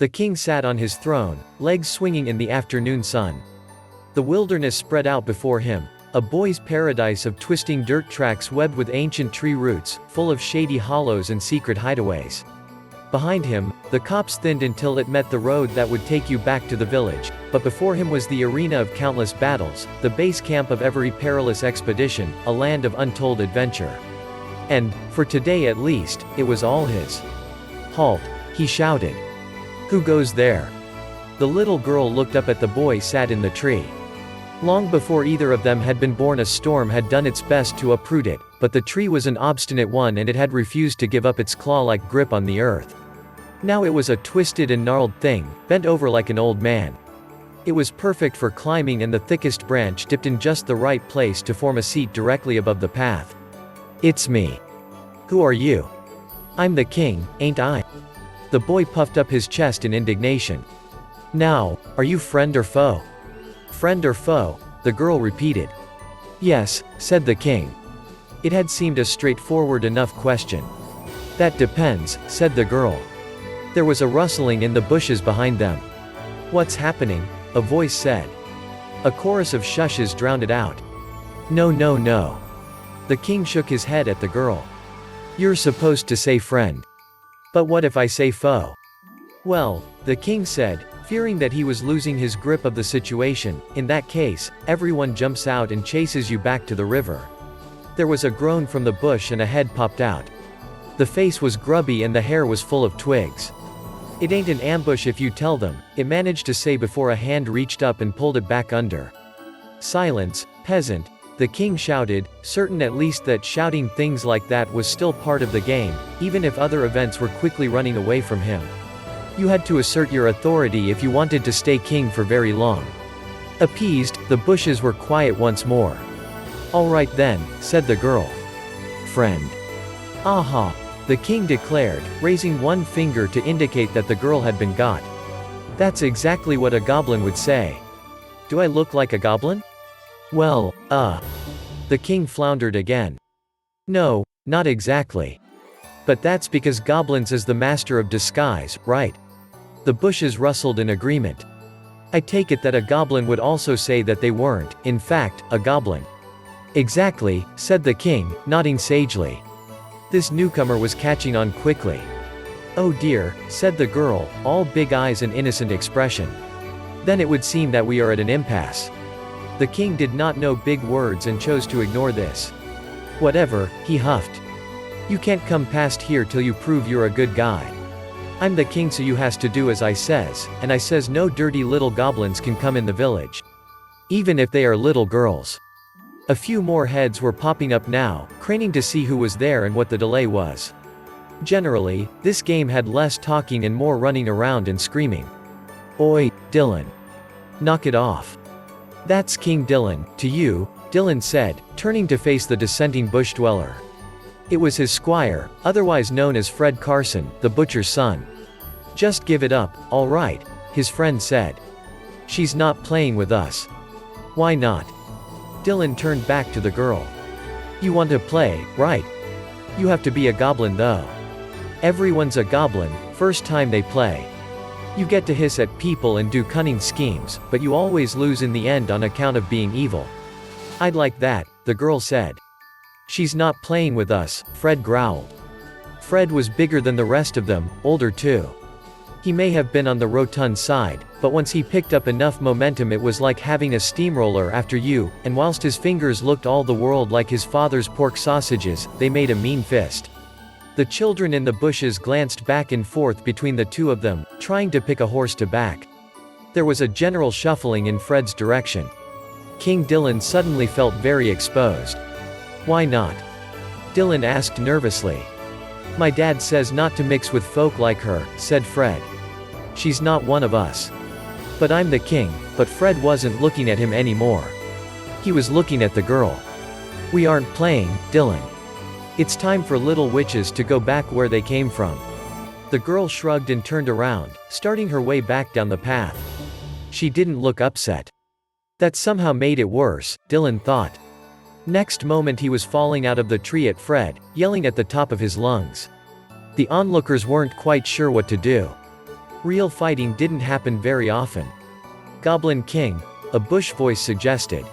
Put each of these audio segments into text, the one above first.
The king sat on his throne, legs swinging in the afternoon sun. The wilderness spread out before him, a boy's paradise of twisting dirt tracks webbed with ancient tree roots, full of shady hollows and secret hideaways. Behind him, the copse thinned until it met the road that would take you back to the village, but before him was the arena of countless battles, the base camp of every perilous expedition, a land of untold adventure. And, for today at least, it was all his. "Halt!" he shouted. "Who goes there?" The little girl looked up at the boy sat in the tree. Long before either of them had been born, a storm had done its best to uproot it, but the tree was an obstinate one and it had refused to give up its claw-like grip on the earth. Now it was a twisted and gnarled thing, bent over like an old man. It was perfect for climbing, and the thickest branch dipped in just the right place to form a seat directly above the path. "It's me." "Who are you?" "I'm the king, ain't I?" The boy puffed up his chest in indignation. "Now, are you friend or foe?" "Friend or foe?" the girl repeated. "Yes," said the king. It had seemed a straightforward enough question. "That depends," said the girl. There was a rustling in the bushes behind them. "What's happening?" a voice said. A chorus of shushes drowned it out. "No, no, no." The king shook his head at the girl. "You're supposed to say friend." "But what if I say foe?" "Well," the king said, fearing that he was losing his grip of the situation, "in that case, everyone jumps out and chases you back to the river." There was a groan from the bush and a head popped out. The face was grubby and the hair was full of twigs. "It ain't an ambush if you tell them," it managed to say before a hand reached up and pulled it back under. "Silence, peasant," the king shouted, certain at least that shouting things like that was still part of the game, even if other events were quickly running away from him. You had to assert your authority if you wanted to stay king for very long. Appeased, the bushes were quiet once more. "All right then," said the girl. "Friend." "Aha," the king declared, raising one finger to indicate that the girl had been got. "That's exactly what a goblin would say." "Do I look like a goblin?" "Well, the king floundered again. "No, not exactly. But that's because goblins is the master of disguise, right?" The bushes rustled in agreement. "I take it that a goblin would also say that they weren't, in fact, a goblin." "Exactly," said the king, nodding sagely. This newcomer was catching on quickly. "Oh dear," said the girl, all big eyes and innocent expression. "Then it would seem that we are at an impasse." The king did not know big words and chose to ignore this. "Whatever," he huffed. "You can't come past here till you prove you're a good guy. I'm the king, so you has to do as I says, and I says no dirty little goblins can come in the village. Even if they are little girls." A few more heads were popping up now, craning to see who was there and what the delay was. Generally, this game had less talking and more running around and screaming. "Oi, Dylan. Knock it off." "That's King Dylan, to you," Dylan said, turning to face the dissenting bush dweller. It was his squire, otherwise known as Fred Carson, the butcher's son. "Just give it up, all right," his friend said. "She's not playing with us." "Why not?" Dylan turned back to the girl. "You want to play, right? You have to be a goblin though. Everyone's a goblin, first time they play. You get to hiss at people and do cunning schemes, but you always lose in the end on account of being evil." "I'd like that," the girl said. "She's not playing with us," Fred growled. Fred was bigger than the rest of them, older too. He may have been on the rotund side, but once he picked up enough momentum it was like having a steamroller after you, and whilst his fingers looked all the world like his father's pork sausages, they made a mean fist. The children in the bushes glanced back and forth between the two of them, trying to pick a horse to back. There was a general shuffling in Fred's direction. King Dylan suddenly felt very exposed. "Why not?" Dylan asked nervously. "My dad says not to mix with folk like her," said Fred. "She's not one of us." "But I'm the king," but Fred wasn't looking at him anymore. He was looking at the girl. "We aren't playing, Dylan. It's time for little witches to go back where they came from." The girl shrugged and turned around, starting her way back down the path. She didn't look upset. That somehow made it worse, Dylan thought. Next moment he was falling out of the tree at Fred, yelling at the top of his lungs. The onlookers weren't quite sure what to do. Real fighting didn't happen very often. Goblin King, a bush voice suggested.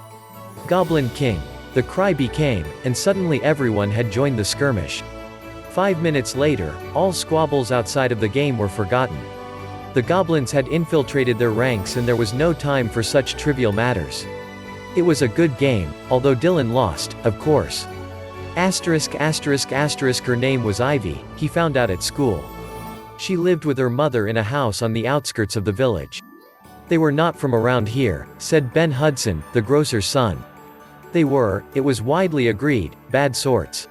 Goblin King. The cry became, and suddenly everyone had joined the skirmish. 5 minutes later, all squabbles outside of the game were forgotten. The goblins had infiltrated their ranks and there was no time for such trivial matters. It was a good game, although Dylan lost, of course. Her name was Ivy, he found out at school. She lived with her mother in a house on the outskirts of the village. They were not from around here, said Ben Hudson, the grocer's son. They were, it was widely agreed, bad sorts.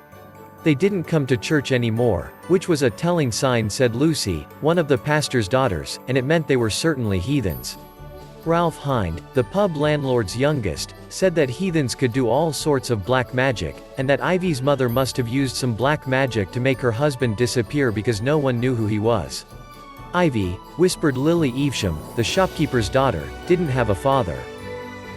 They didn't come to church anymore, which was a telling sign, said Lucy, one of the pastor's daughters, and it meant they were certainly heathens. Ralph Hind, the pub landlord's youngest, said that heathens could do all sorts of black magic, and that Ivy's mother must have used some black magic to make her husband disappear because no one knew who he was. Ivy, whispered Lily Evesham, the shopkeeper's daughter, didn't have a father.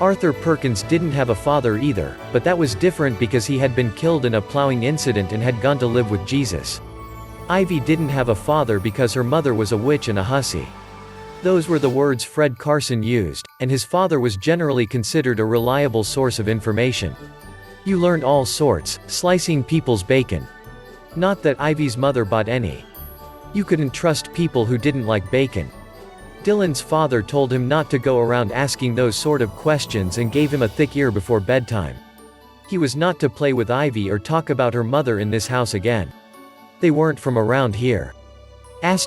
Arthur Perkins didn't have a father either, but that was different because he had been killed in a plowing incident and had gone to live with Jesus. Ivy didn't have a father because her mother was a witch and a hussy. Those were the words Fred Carson used, and his father was generally considered a reliable source of information. You learned all sorts, slicing people's bacon. Not that Ivy's mother bought any. You couldn't trust people who didn't like bacon. Dylan's father told him not to go around asking those sort of questions and gave him a thick ear before bedtime. He was not to play with Ivy or talk about her mother in this house again. They weren't from around here. It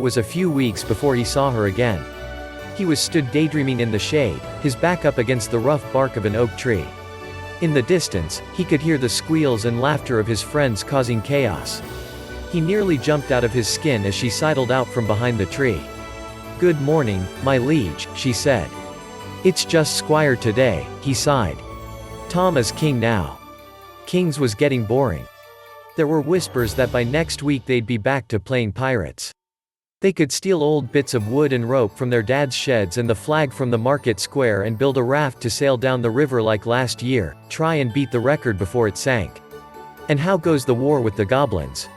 was a few weeks before he saw her again. He was stood daydreaming in the shade, his back up against the rough bark of an oak tree. In the distance, he could hear the squeals and laughter of his friends causing chaos. He nearly jumped out of his skin as she sidled out from behind the tree. "Good morning, my liege," she said. "It's just Squire today," he sighed. "Tom is king now. Kings was getting boring." There were whispers that by next week they'd be back to playing pirates. They could steal old bits of wood and rope from their dad's sheds and the flag from the market square and build a raft to sail down the river like last year, try and beat the record before it sank. "And how goes the war with the goblins?"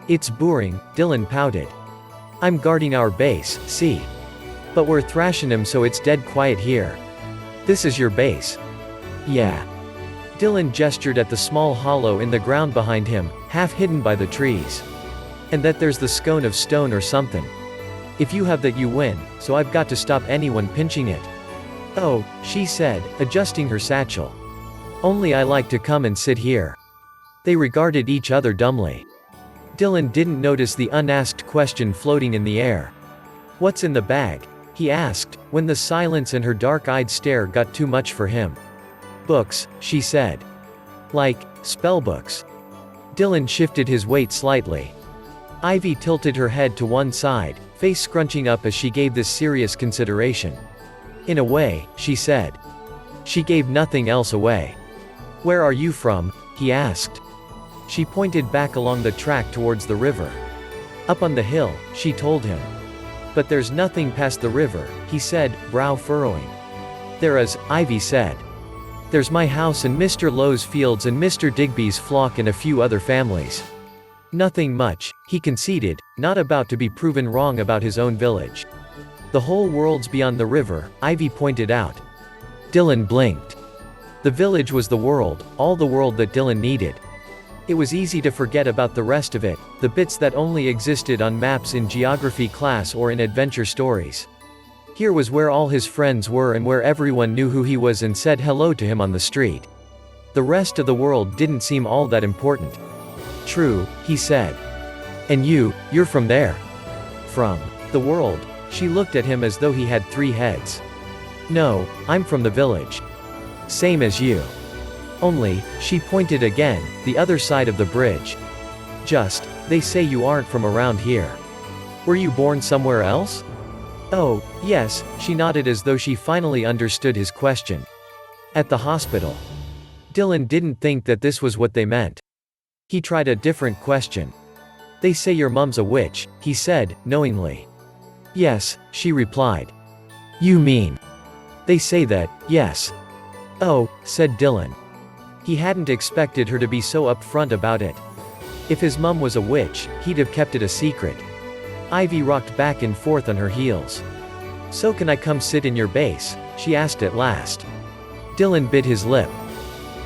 "It's boring," Dylan pouted. "I'm guarding our base, see? But we're thrashing 'em so it's dead quiet here." "This is your base?" "Yeah." Dylan gestured at the small hollow in the ground behind him, half hidden by the trees. "And that there's the scone of stone or something. If you have that you win, so I've got to stop anyone pinching it." "Oh," she said, adjusting her satchel. "Only I like to come and sit here." They regarded each other dumbly. Dylan didn't notice the unasked question floating in the air. "What's in the bag?" he asked, when the silence and her dark-eyed stare got too much for him. "Books," she said. "Like, spellbooks." Dylan shifted his weight slightly. Ivy tilted her head to one side, face scrunching up as she gave this serious consideration. "In a way," she said. She gave nothing else away. "Where are you from?" he asked. She pointed back along the track towards the river. "Up on the hill," she told him. "But there's nothing past the river," he said, brow furrowing. "There is," Ivy said. "There's my house and Mr. Lowe's fields and Mr. Digby's flock and a few other families." "Nothing much," he conceded, not about to be proven wrong about his own village. "The whole world's beyond the river," Ivy pointed out. Dylan blinked. The village was the world, all the world that Dylan needed. It was easy to forget about the rest of it, the bits that only existed on maps in geography class or in adventure stories. Here was where all his friends were and where everyone knew who he was and said hello to him on the street. The rest of the world didn't seem all that important. "True," he said. "And you're from there?" "From the world." She looked at him as though he had 3 heads. "No, I'm from the village." "Same as you. Only," she pointed again, the other side of the bridge. They say you aren't from around here. Were you born somewhere else?" "Oh, yes," she nodded as though she finally understood his question. "At the hospital." Dylan didn't think that this was what they meant. He tried a different question. "They say your mum's a witch," he said, knowingly. "Yes," she replied. "You mean?" "They say that, yes." "Oh," said Dylan. He hadn't expected her to be so upfront about it. If his mum was a witch, he'd have kept it a secret. Ivy rocked back and forth on her heels. "So can I come sit in your base?" she asked at last. Dylan bit his lip.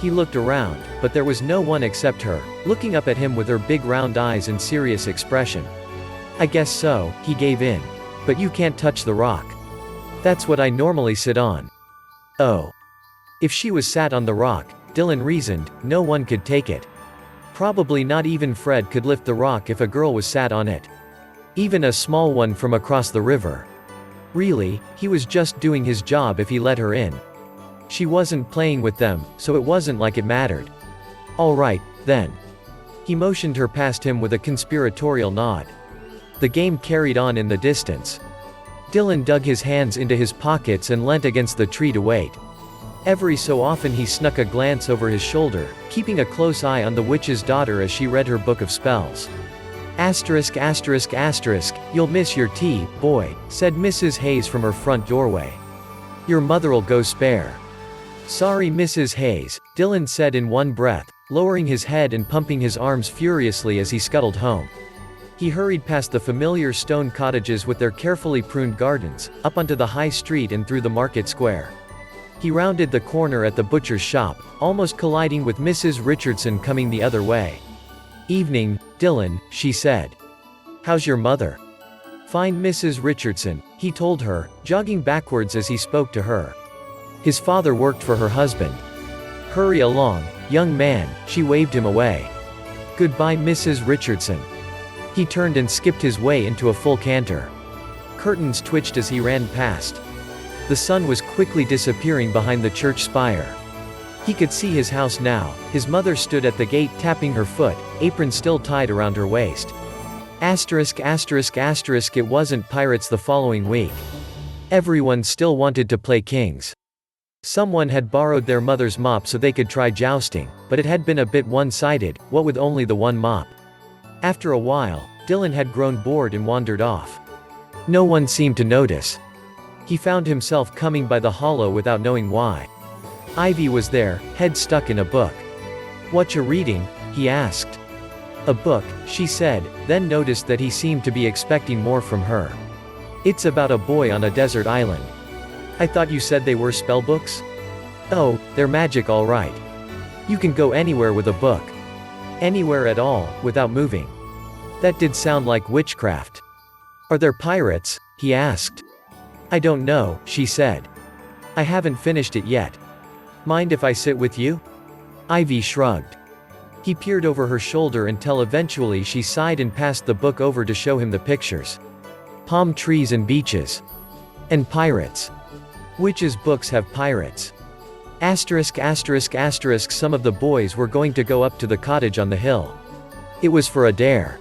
He looked around, but there was no one except her, looking up at him with her big round eyes and serious expression. "I guess so," he gave in. "But you can't touch the rock. That's what I normally sit on." Oh. If she was sat on the rock, Dylan reasoned, no one could take it. Probably not even Fred could lift the rock if a girl was sat on it. Even a small one from across the river. Really, he was just doing his job if he let her in. She wasn't playing with them, so it wasn't like it mattered. "All right, then." He motioned her past him with a conspiratorial nod. The game carried on in the distance. Dylan dug his hands into his pockets and leant against the tree to wait. Every so often he snuck a glance over his shoulder, keeping a close eye on the witch's daughter as she read her book of spells. Asterisk asterisk asterisk, "You'll miss your tea, boy," said Mrs. Hayes from her front doorway. "Your mother'll go spare." "Sorry Mrs. Hayes," Dylan said in one breath, lowering his head and pumping his arms furiously as he scuttled home. He hurried past the familiar stone cottages with their carefully pruned gardens, up onto the high street and through the market square. He rounded the corner at the butcher's shop, almost colliding with Mrs. Richardson coming the other way. "Evening, Dylan," she said. "How's your mother?" "Fine Mrs. Richardson," he told her, jogging backwards as he spoke to her. His father worked for her husband. "Hurry along, young man," she waved him away. "Goodbye Mrs. Richardson." He turned and skipped his way into a full canter. Curtains twitched as he ran past. The sun was quickly disappearing behind the church spire. He could see his house now. His mother stood at the gate tapping her foot, apron still tied around her waist. Asterisk asterisk asterisk, it wasn't pirates the following week. Everyone still wanted to play kings. Someone had borrowed their mother's mop so they could try jousting, but it had been a bit one-sided, what with only the one mop. After a while, Dylan had grown bored and wandered off. No one seemed to notice. He found himself coming by the hollow without knowing why. Ivy was there, head stuck in a book. "Whatcha reading?" he asked. "A book," she said, then noticed that he seemed to be expecting more from her. "It's about a boy on a desert island." "I thought you said they were spellbooks?" "Oh, they're magic all right. You can go anywhere with a book. Anywhere at all, without moving." That did sound like witchcraft. "Are there pirates?" he asked. "I don't know," she said. "I haven't finished it yet. Mind if I sit with you?" Ivy shrugged. He peered over her shoulder until eventually she sighed and passed the book over to show him the pictures. Palm trees and beaches. And pirates. Witches' books have pirates. Asterisk asterisk asterisk, some of the boys were going to go up to the cottage on the hill. It was for a dare.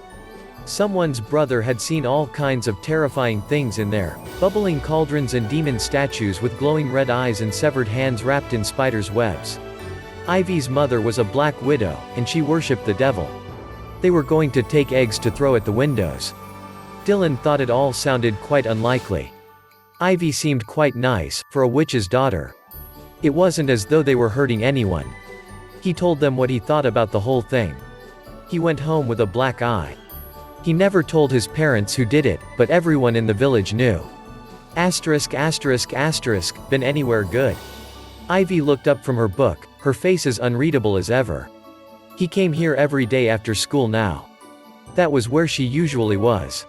Someone's brother had seen all kinds of terrifying things in there, bubbling cauldrons and demon statues with glowing red eyes and severed hands wrapped in spiders' webs. Ivy's mother was a black widow, and she worshipped the devil. They were going to take eggs to throw at the windows. Dylan thought it all sounded quite unlikely. Ivy seemed quite nice, for a witch's daughter. It wasn't as though they were hurting anyone. He told them what he thought about the whole thing. He went home with a black eye. He never told his parents who did it, but everyone in the village knew. Asterisk asterisk asterisk, been anywhere good? Ivy looked up from her book, her face as unreadable as ever. He came here every day after school now. That was where she usually was.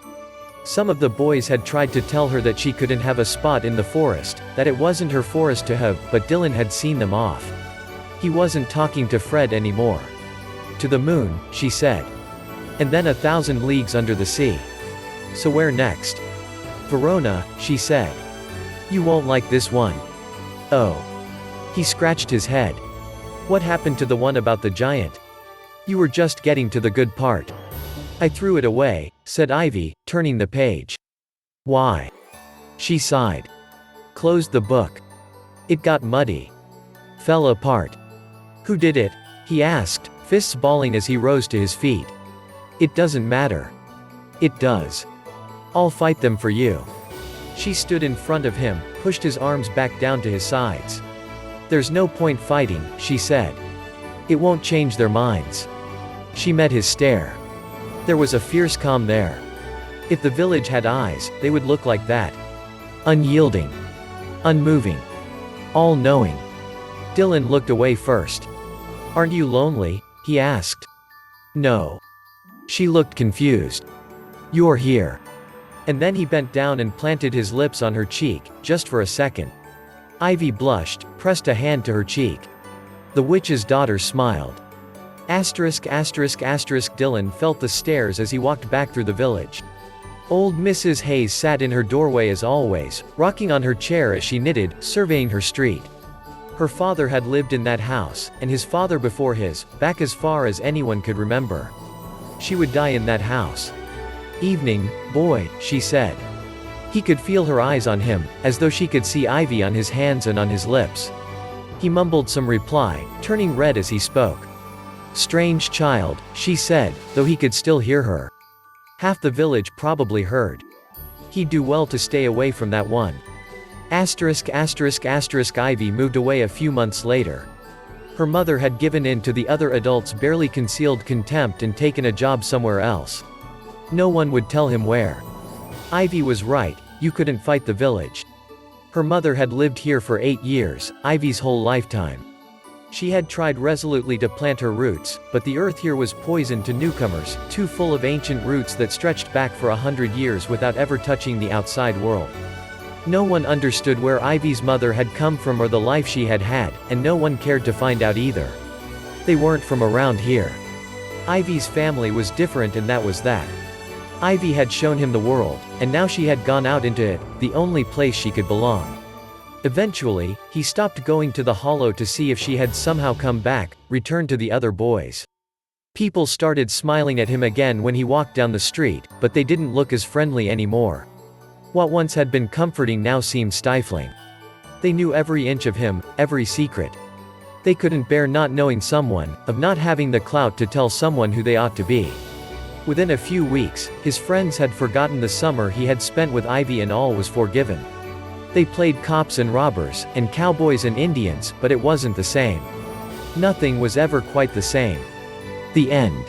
Some of the boys had tried to tell her that she couldn't have a spot in the forest, that it wasn't her forest to have, but Dylan had seen them off. He wasn't talking to Fred anymore. "To the moon," she said. "And then 1,000 leagues under the sea." "So where next?" "Verona," she said. "You won't like this one." "Oh." He scratched his head. "What happened to the one about the giant? You were just getting to the good part." "I threw it away," said Ivy, turning the page. "Why?" She sighed. Closed the book. "It got muddy. Fell apart." "Who did it?" he asked, fists balling as he rose to his feet. "It doesn't matter." "It does. I'll fight them for you." She stood in front of him, pushed his arms back down to his sides. "There's no point fighting," she said. "It won't change their minds." She met his stare. There was a fierce calm there. If the village had eyes, they would look like that. Unyielding. Unmoving. All-knowing. Dylan looked away first. "Aren't you lonely?" he asked. "No." She looked confused. "You're here." And then he bent down and planted his lips on her cheek, just for a second. Ivy blushed, pressed a hand to her cheek. The witch's daughter smiled. Dylan felt the stares as he walked back through the village. Old Mrs. Hayes sat in her doorway as always, rocking on her chair as she knitted, surveying her street. Her father had lived in that house, and his father before his, back as far as anyone could remember. She would die in that house. "Evening, boy," she said. He could feel her eyes on him, as though she could see ivy on his hands and on his lips. He mumbled some reply, turning red as he spoke. "Strange child," she said, though he could still hear her. Half the village probably heard. He'd do well to stay away from that one. Ivy moved away a few months later. Her mother had given in to the other adults' barely concealed contempt and taken a job somewhere else. No one would tell him where. Ivy was right, you couldn't fight the village. Her mother had lived here for 8 years, Ivy's whole lifetime. She had tried resolutely to plant her roots, but the earth here was poisoned to newcomers, too full of ancient roots that stretched back for 100 years without ever touching the outside world. No one understood where Ivy's mother had come from or the life she had had, and no one cared to find out either. They weren't from around here. Ivy's family was different, and that was that. Ivy had shown him the world, and now she had gone out into it, the only place she could belong. Eventually, he stopped going to the hollow to see if she had somehow come back, returned to the other boys. People started smiling at him again when he walked down the street, but they didn't look as friendly anymore. What once had been comforting now seemed stifling. They knew every inch of him, every secret. They couldn't bear not knowing someone, of not having the clout to tell someone who they ought to be. Within a few weeks, his friends had forgotten the summer he had spent with Ivy, and all was forgiven. They played cops and robbers, and cowboys and Indians, but it wasn't the same. Nothing was ever quite the same. The end.